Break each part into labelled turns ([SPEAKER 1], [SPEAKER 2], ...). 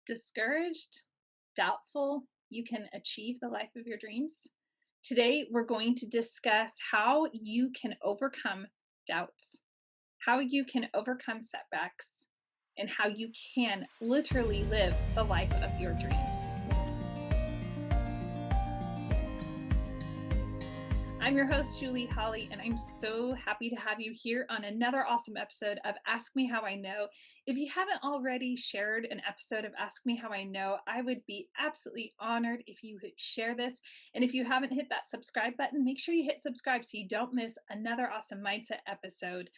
[SPEAKER 1] Discouraged, doubtful you can achieve the life of your dreams? Today, we're going to discuss how you can overcome doubts, how you can overcome setbacks, and how you can literally live the life of your dreams. I'm your host, Julie Holly, and I'm so happy to have you here on another awesome episode of Ask Me How I Know. If you haven't already shared an episode of Ask Me How I Know, I would be absolutely honored if you would share this. And if you haven't hit that subscribe button, make sure you hit subscribe so you don't miss another awesome mindset episode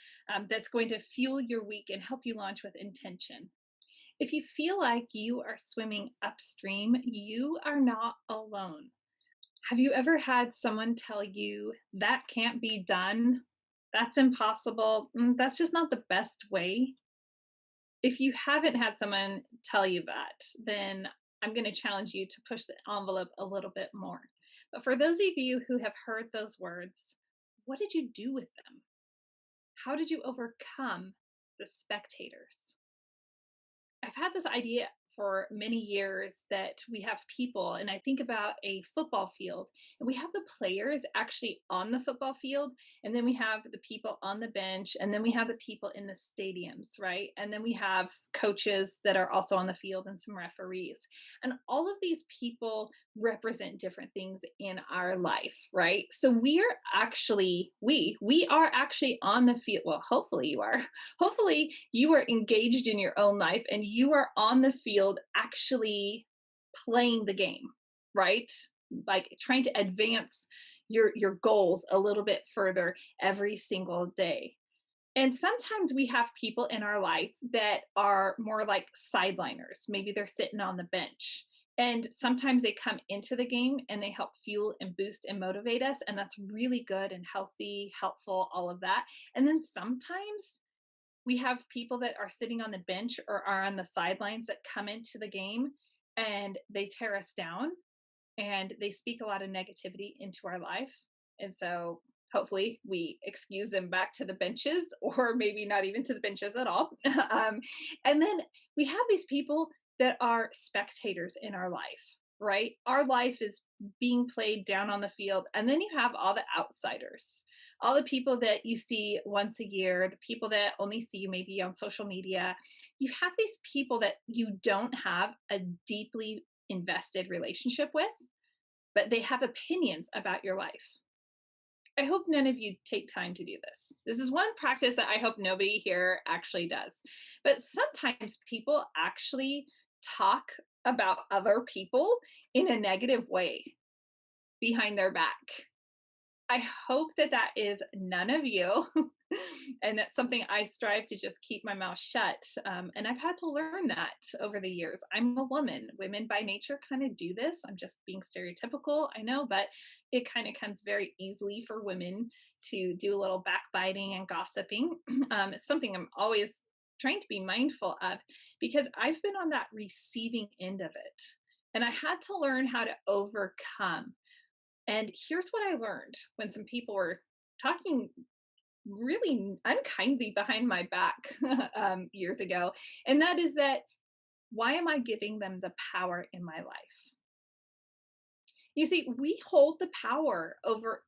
[SPEAKER 1] that's going to fuel your week and help you launch with intention. If you feel like you are swimming upstream, you are not alone. Have you ever had someone tell you that can't be done? That's impossible. That's just not the best way. If you haven't had someone tell you that, then I'm going to challenge you to push the envelope a little bit more. But for those of you who have heard those words, what did you do with them? How did you overcome the spectators? I've had this idea for many years that we have people, and I think about a football field, and we have the players actually on the football field, and then we have the people on the bench, and then we have the people in the stadiums, right? And then we have coaches that are also on the field and some referees. And all of these people represent different things in our life, right? So we are actually on the field. Well, hopefully you are. Hopefully you are engaged in your own life and you are on the field actually playing the game, right? Like trying to advance your goals a little bit further every single day. And sometimes we have people in our life that are more like sideliners. Maybe they're sitting on the bench. And sometimes they come into the game and they help fuel and boost and motivate us. And that's really good and healthy, helpful, all of that. And then sometimes we have people that are sitting on the bench or are on the sidelines that come into the game and they tear us down and they speak a lot of negativity into our life. And so hopefully we excuse them back to the benches or maybe not even to the benches at all. And then we have these people that are spectators in our life, right? Our life is being played down on the field. And then you have all the outsiders, all the people that you see once a year, the people that only see you maybe on social media. You have these people that you don't have a deeply invested relationship with, but they have opinions about your life. I hope none of you take time to do this. This is one practice that I hope nobody here actually does. But sometimes people actually talk about other people in a negative way behind their back. I hope that that is none of you. And that's something I strive to just keep my mouth shut. And I've had to learn that over the years. I'm a woman. Women by nature kind of do this. I'm just being stereotypical, I know, but it kind of comes very easily for women to do a little backbiting and gossiping. It's something I'm always trying to be mindful of because I've been on that receiving end of it. And I had to learn how to overcome. And here's what I learned when some people were talking really unkindly behind my back years ago. And that is that why am I giving them the power in my life? You see, we hold the power over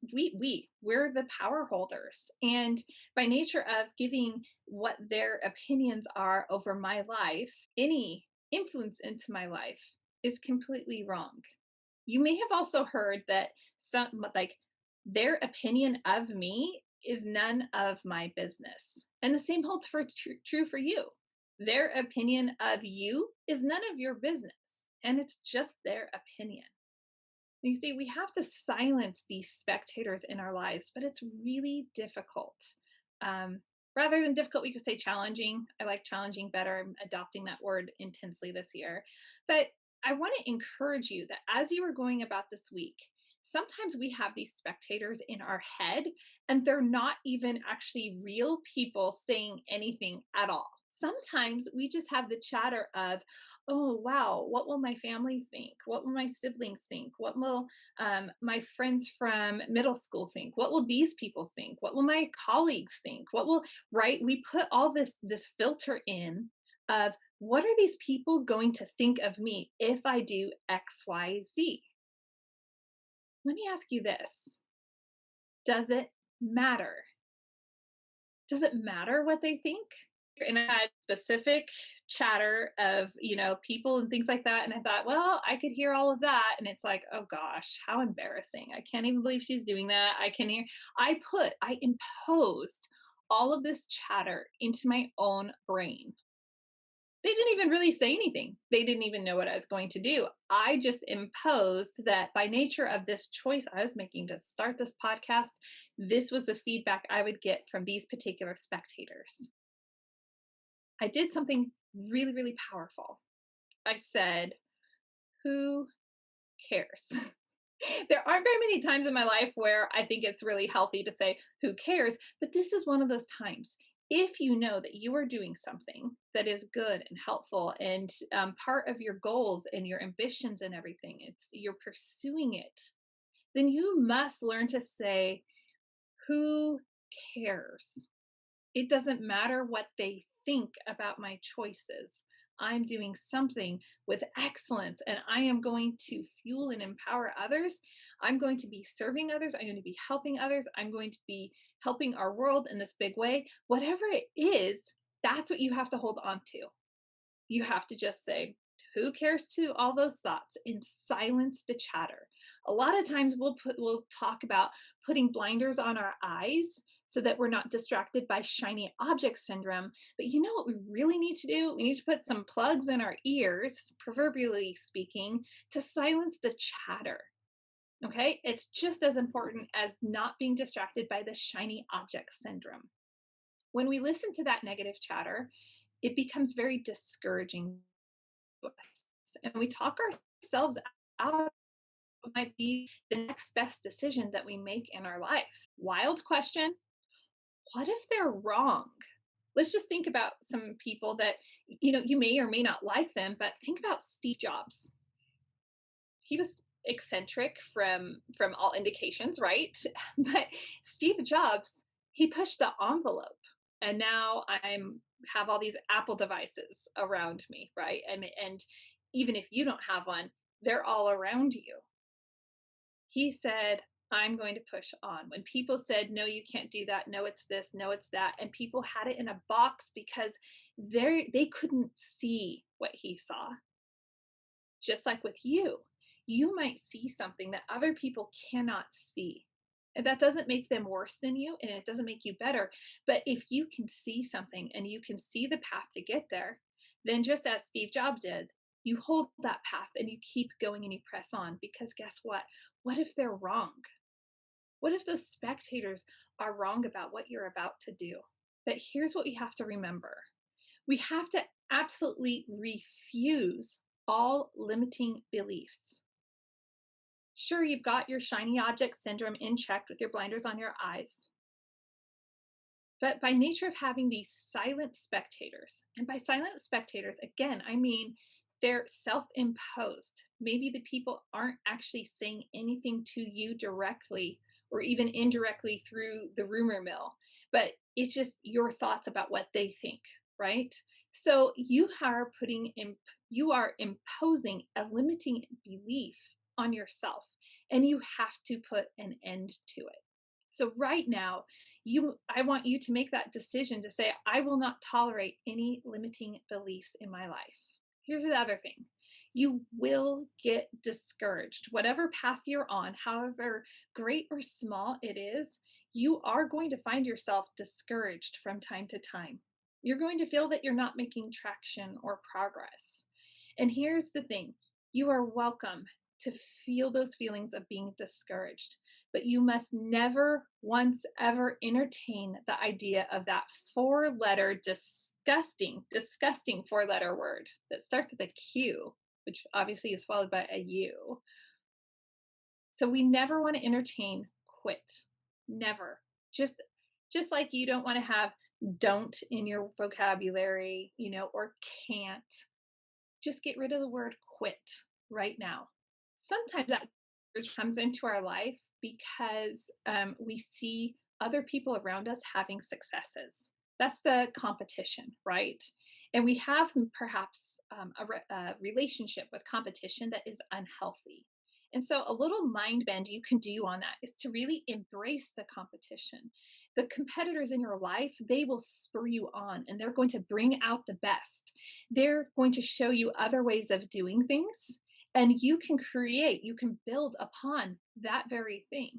[SPEAKER 1] we're the power holders. And by nature of giving what their opinions are over my life, any influence into my life is completely wrong. You may have also heard that some like their opinion of me is none of my business. And the same holds for true for you. Their opinion of you is none of your business, and it's just their opinion. You see, we have to silence these spectators in our lives, but it's really difficult. Um, Rather than difficult, we could say challenging. I like challenging better. I'm adopting that word intensely this year. But I want to encourage you that as you are going about this week, sometimes we have these spectators in our head, and they're not even actually real people saying anything at all. Sometimes we just have the chatter of, oh, wow, what will my family think? What will my siblings think? What will my friends from middle school think? What will these people think? What will my colleagues think? What will, right? We put all this filter in of what are these people going to think of me if I do XYZ? Let me ask you this. Does it matter? Does it matter what they think? And I had specific chatter of, people and things like that. And I thought, well, I could hear all of that. And it's like, oh gosh, how embarrassing. I can't even believe she's doing that. I imposed all of this chatter into my own brain. They didn't even really say anything. They didn't even know what I was going to do. I just imposed that by nature of this choice I was making to start this podcast, this was the feedback I would get from these particular spectators. I did something really, really powerful. I said, who cares? There aren't very many times in my life where I think it's really healthy to say, who cares? But this is one of those times. If you know that you are doing something that is good and helpful and part of your goals and your ambitions and everything, you're pursuing it, then you must learn to say, who cares? It doesn't matter what they think about my choices. I'm doing something with excellence and I am going to fuel and empower others. I'm going to be serving others. I'm going to be helping others. I'm going to be helping our world in this big way. Whatever it is, that's what you have to hold on to. You have to just say, who cares to all those thoughts and silence the chatter. A lot of times we'll talk about putting blinders on our eyes so that we're not distracted by shiny object syndrome. But you know what we really need to do? We need to put some plugs in our ears, proverbially speaking, to silence the chatter. Okay? It's just as important as not being distracted by the shiny object syndrome. When we listen to that negative chatter, it becomes very discouraging to us. And we talk ourselves out of what might be the next best decision that we make in our life. Wild question. What if they're wrong? Let's just think about some people that, you may or may not like them, but think about Steve Jobs. He was eccentric from all indications, right? But Steve Jobs, he pushed the envelope, and now I'm have all these Apple devices around me, right? And even if you don't have one, they're all around you. He said, I'm going to push on. When people said, no, you can't do that, no, it's this, no, it's that, and people had it in a box because they couldn't see what he saw. Just like with you, you might see something that other people cannot see. And that doesn't make them worse than you and it doesn't make you better. But if you can see something and you can see the path to get there, then just as Steve Jobs did, you hold that path and you keep going and you press on because guess what? What if they're wrong? What if the spectators are wrong about what you're about to do? But here's what we have to remember. We have to absolutely refuse all limiting beliefs. Sure, you've got your shiny object syndrome in check with your blinders on your eyes. But by nature of having these silent spectators, and by silent spectators, again, I mean they're self imposed. Maybe the people aren't actually saying anything to you directly or even indirectly through the rumor mill, but it's just your thoughts about what they think, right? So you are imposing a limiting belief on yourself, and you have to put an end to it. So right now, I want you to make that decision to say, I will not tolerate any limiting beliefs in my life. Here's the other thing. You will get discouraged. Whatever path you're on, however great or small it is, you are going to find yourself discouraged from time to time. You're going to feel that you're not making traction or progress. And here's the thing. You are welcome to feel those feelings of being discouraged, but you must never once ever entertain the idea of that four-letter disgusting four-letter word that starts with a Q, which obviously is followed by a U. So we never want to entertain quit. Never. Just like you don't want to have don't in your vocabulary, or can't. Just get rid of the word quit right now. Sometimes that comes into our life because we see other people around us having successes. That's the competition, right? And we have perhaps a relationship with competition that is unhealthy. And so, a little mind bend you can do on that is to really embrace the competition. The competitors in your life, they will spur you on and they're going to bring out the best. They're going to show you other ways of doing things, and you can create, you can build upon that very thing.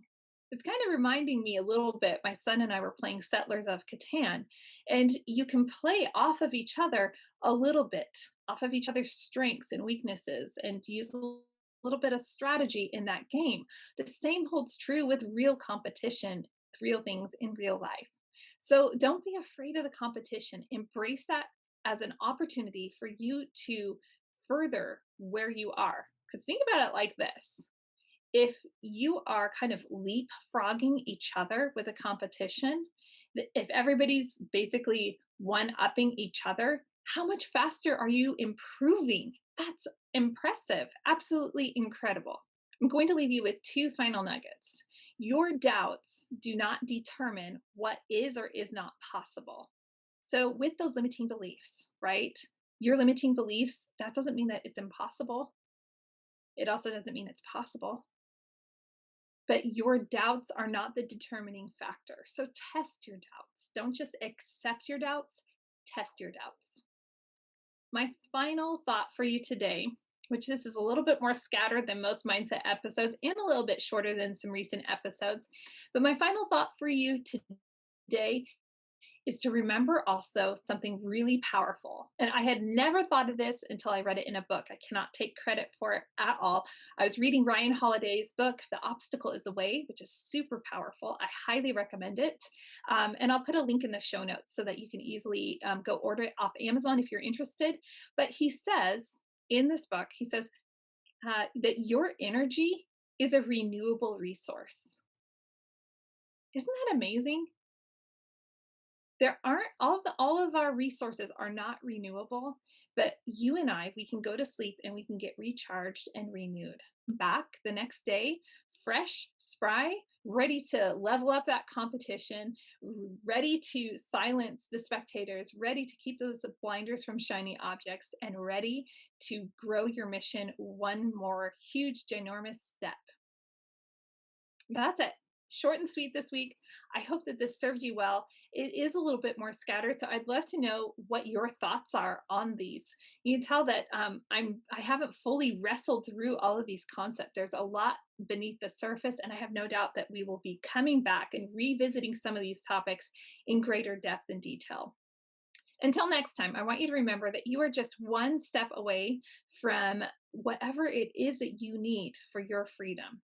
[SPEAKER 1] It's kind of reminding me a little bit. My son and I were playing Settlers of Catan, and you can play off of each other a little bit, off of each other's strengths and weaknesses, and use a little bit of strategy in that game. The same holds true with real competition, real things in real life. So don't be afraid of the competition. Embrace that as an opportunity for you to further where you are. Because think about it like this: if you are kind of leapfrogging each other with a competition, if everybody's basically one upping each other, how much faster are you improving? That's impressive, absolutely incredible. I'm going to leave you with two final nuggets. Your doubts do not determine what is or is not possible. So, with those limiting beliefs, right? Your limiting beliefs, that doesn't mean that it's impossible. It also doesn't mean it's possible. But your doubts are not the determining factor. So test your doubts. Don't just accept your doubts, test your doubts. My final thought for you today, which this is a little bit more scattered than most mindset episodes and a little bit shorter than some recent episodes, but my final thought for you today is to remember also something really powerful. And I had never thought of this until I read it in a book. I cannot take credit for it at all. I was reading Ryan Holiday's book, The Obstacle is a Way, which is super powerful. I highly recommend it. And I'll put a link in the show notes so that you can easily go order it off Amazon if you're interested. But he says in this book, he says that your energy is a renewable resource. Isn't that amazing? There aren't all of our resources are not renewable, but you and I, we can go to sleep and we can get recharged and renewed back the next day, fresh, spry, ready to level up that competition, ready to silence the spectators, ready to keep those blinders from shiny objects, and ready to grow your mission one more huge, ginormous step. That's it. Short and sweet this week. I hope that this served you well. It is a little bit more scattered, so I'd love to know what your thoughts are on these. You can tell that I haven't fully wrestled through all of these concepts. There's a lot beneath the surface, and I have no doubt that we will be coming back and revisiting some of these topics in greater depth and detail. Until next time, I want you to remember that you are just one step away from whatever it is that you need for your freedom.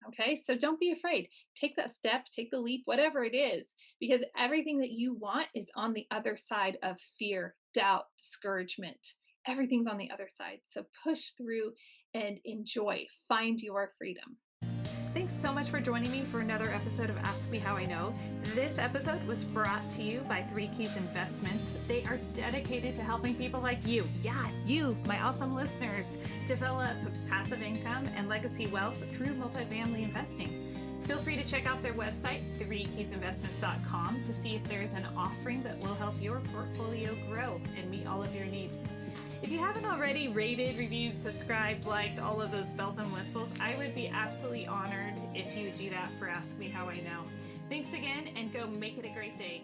[SPEAKER 1] Okay, so don't be afraid. Take that step, take the leap, whatever it is, because everything that you want is on the other side of fear, doubt, discouragement. Everything's on the other side. So push through and enjoy. Find your freedom. Thanks so much for joining me for another episode of Ask Me How I Know. This episode was brought to you by Three Keys Investments. They are dedicated to helping people like you, you, my awesome listeners, develop passive income and legacy wealth through multifamily investing. Feel free to check out their website, threekeysinvestments.com, to see if there's an offering that will help your portfolio grow and meet all of your needs. If you haven't already rated, reviewed, subscribed, liked, all of those bells and whistles, I would be absolutely honored if you would do that for Ask Me How I Know. Thanks again, and go make it a great day.